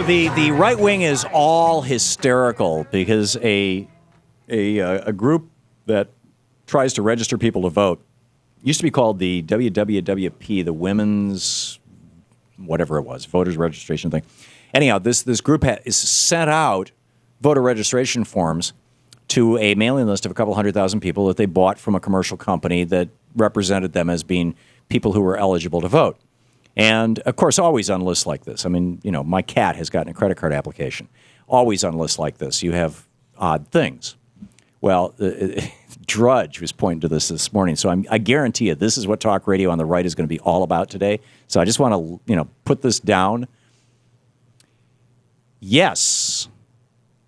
The right wing is all hysterical because a group that tries to register people to vote used to be called the WWWP, the Women's whatever it was, voters registration thing. Anyhow, this group is sent out voter registration forms to a mailing list of a couple 100,000 people that they bought from a commercial company that represented them as being people who were eligible to vote. And, of course, always on lists like this. I mean, you know, my cat has gotten a credit card application. Always on lists like this, you have odd things. Well, Drudge was pointing to this morning, so I guarantee you this is what talk radio on the right is going to be all about today. So I just want to, you know, put this down. Yes,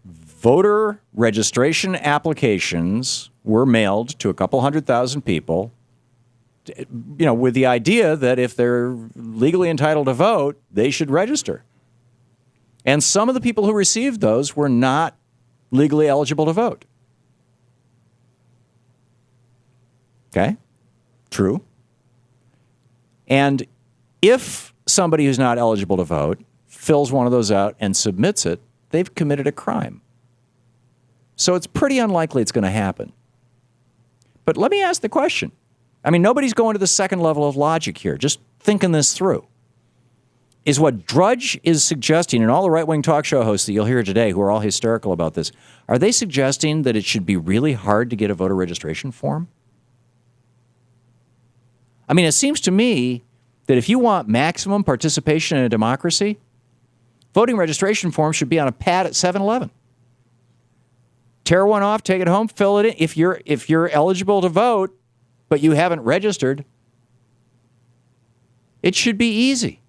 voter registration applications were mailed to a couple 100,000 people, you know, with the idea that if they're legally entitled to vote, they should register. And some of the people who received those were not legally eligible to vote. Okay? True. And if somebody who's not eligible to vote fills one of those out and submits it, they've committed a crime. So it's pretty unlikely it's going to happen. But let me ask the question. I mean, nobody's going to the second level of logic here. Just thinking this through. Is what Drudge is suggesting, and all the right-wing talk show hosts that you'll hear today who are all hysterical about this, are they suggesting that it should be really hard to get a voter registration form? I mean, it seems to me that if you want maximum participation in a democracy, voting registration forms should be on a pad at 7-Eleven. Tear one off, take it home, fill it in. If you're eligible to vote, but you haven't registered, it should be easy.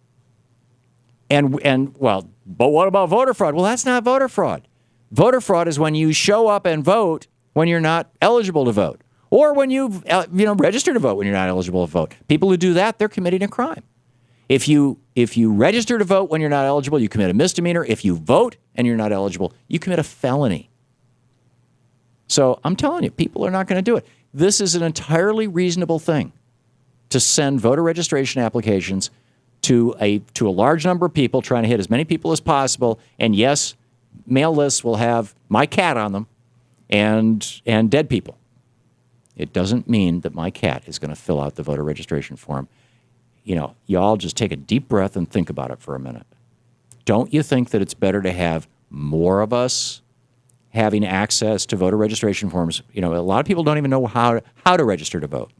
And well, but what about voter fraud? Well, that's not voter fraud. Voter fraud is when you show up and vote when you're not eligible to vote, or when you've registered to vote when you're not eligible to vote. People who do that, they're committing a crime. If you register to vote when you're not eligible, you commit a misdemeanor. If you vote and you're not eligible, you commit a felony. So I'm telling you, people are not going to do it. This is an entirely reasonable thing to send voter registration applications to a large number of people, trying to hit as many people as possible. And yes, mail lists will have my cat on them and dead people. It doesn't mean that my cat is going to fill out the voter registration form. You know, you all just take a deep breath and think about it for a minute. Don't you think that it's better to have more of us having access to voter registration forms? You know, a lot of people don't even know how to register to vote.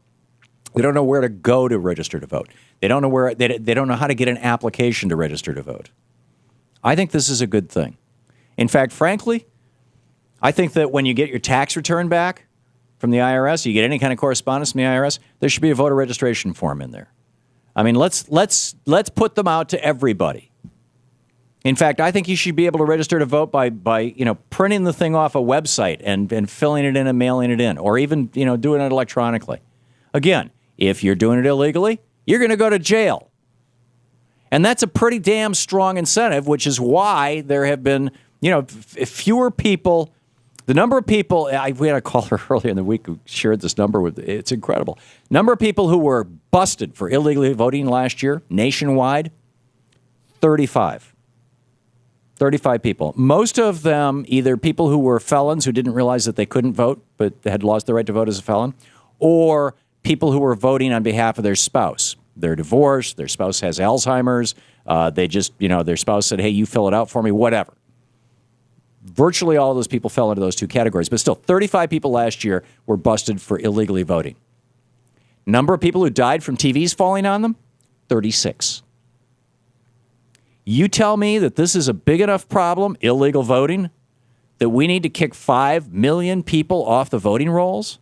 They don't know where to go to register to vote. They don't know they don't know how to get an application to register to vote. I think this is a good thing. In fact, frankly, I think that when you get your tax return back from the IRS, you get any kind of correspondence from the IRS, there should be a voter registration form in there. I mean, let's put them out to everybody. In fact, I think you should be able to register to vote by printing the thing off a website and filling it in and mailing it in, or even doing it electronically. Again, if you're doing it illegally, you're going to go to jail. And that's a pretty damn strong incentive, which is why there have been fewer people. The number of people, we had a caller earlier in the week who shared this number it's incredible. Number of people who were busted for illegally voting last year, nationwide, 35. 35 people. Most of them either people who were felons who didn't realize that they couldn't vote but had lost the right to vote as a felon, or people who were voting on behalf of their spouse. They're divorced, their spouse has Alzheimer's, they just, their spouse said, hey, you fill it out for me, whatever. Virtually all of those people fell into those two categories, but still 35 people last year were busted for illegally voting. Number of people who died from TVs falling on them, 36. You tell me that this is a big enough problem, illegal voting, that we need to kick 5 million people off the voting rolls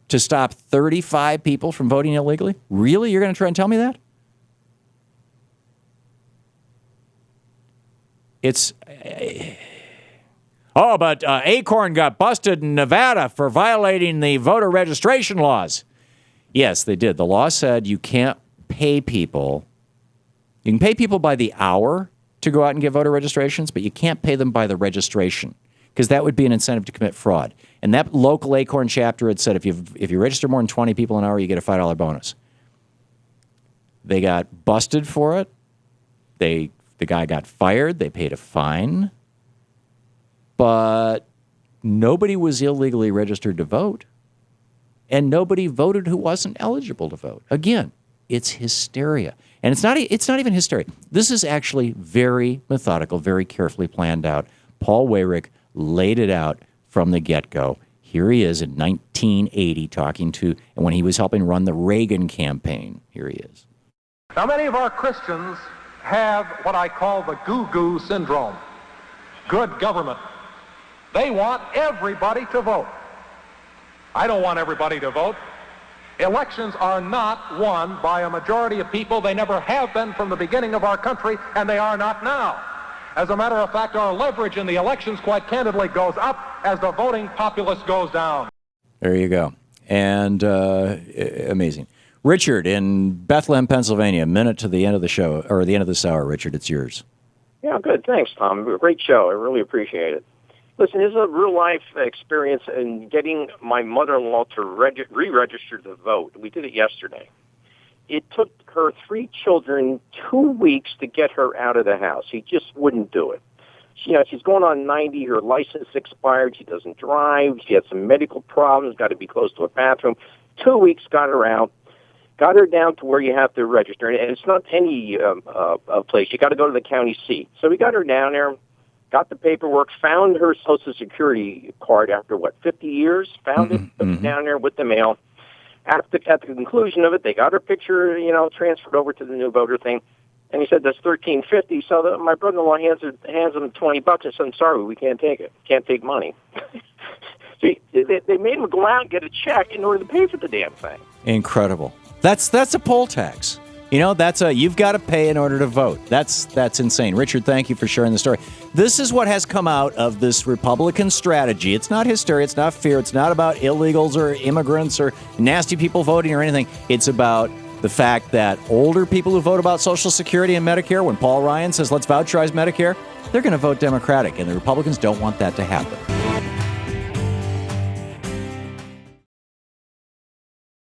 to stop 35 people from voting illegally? Really? You're going to try and tell me that? But Acorn got busted in Nevada for violating the voter registration laws. Yes, they did. The law said you can't pay people. You can pay people by the hour to go out and get voter registrations, but you can't pay them by the registration because that would be an incentive to commit fraud. And that local Acorn chapter had said if you register more than 20 people an hour, you get a $5 bonus. They got busted for it. The guy got fired. They paid a fine. But nobody was illegally registered to vote. And nobody voted who wasn't eligible to vote. Again, it's hysteria. And it's not even hysteria. This is actually very methodical, very carefully planned out. Paul Weyrich laid it out from the get-go. Here he is in 1980 talking to, and when he was helping run the Reagan campaign, here he is. Now, many of our Christians have what I call the goo-goo syndrome. Good government. They want everybody to vote. I don't want everybody to vote. Elections are not won by a majority of people. They never have been from the beginning of our country, and they are not now. As a matter of fact, our leverage in the elections, quite candidly, goes up as the voting populace goes down. There you go. And amazing. Richard in Bethlehem, Pennsylvania, a minute to the end of the show, or the end of this hour. Richard, it's yours. Yeah, good. Thanks, Tom. Great show. I really appreciate it. Listen, this is a real-life experience in getting my mother-in-law to re-register to vote. We did it yesterday. It took her 3 children 2 weeks to get her out of the house. She just wouldn't do it. She's going on 90. Her license expired. She doesn't drive. She had some medical problems, got to be close to a bathroom. 2 weeks got her out, got her down to where you have to register. And it's not any place. You got to go to the county seat. So we got her down there. Got the paperwork, found her Social Security card after, 50 years? Found it, put it down there with the mail. At the conclusion of it, they got her picture, transferred over to the new voter thing. And he said, that's $13.50. So my brother-in-law hands him $20 and said, I'm sorry, we can't take it. Can't take money. So they made him go out and get a check in order to pay for the damn thing. Incredible. That's a poll tax. You've got to pay in order to vote. That's insane. Richard, thank you for sharing the story. This is what has come out of this Republican strategy. It's not hysteria. It's not fear. It's not about illegals or immigrants or nasty people voting or anything. It's about the fact that older people who vote about Social Security and Medicare, when Paul Ryan says, let's voucherize Medicare, they're going to vote Democratic, and the Republicans don't want that to happen.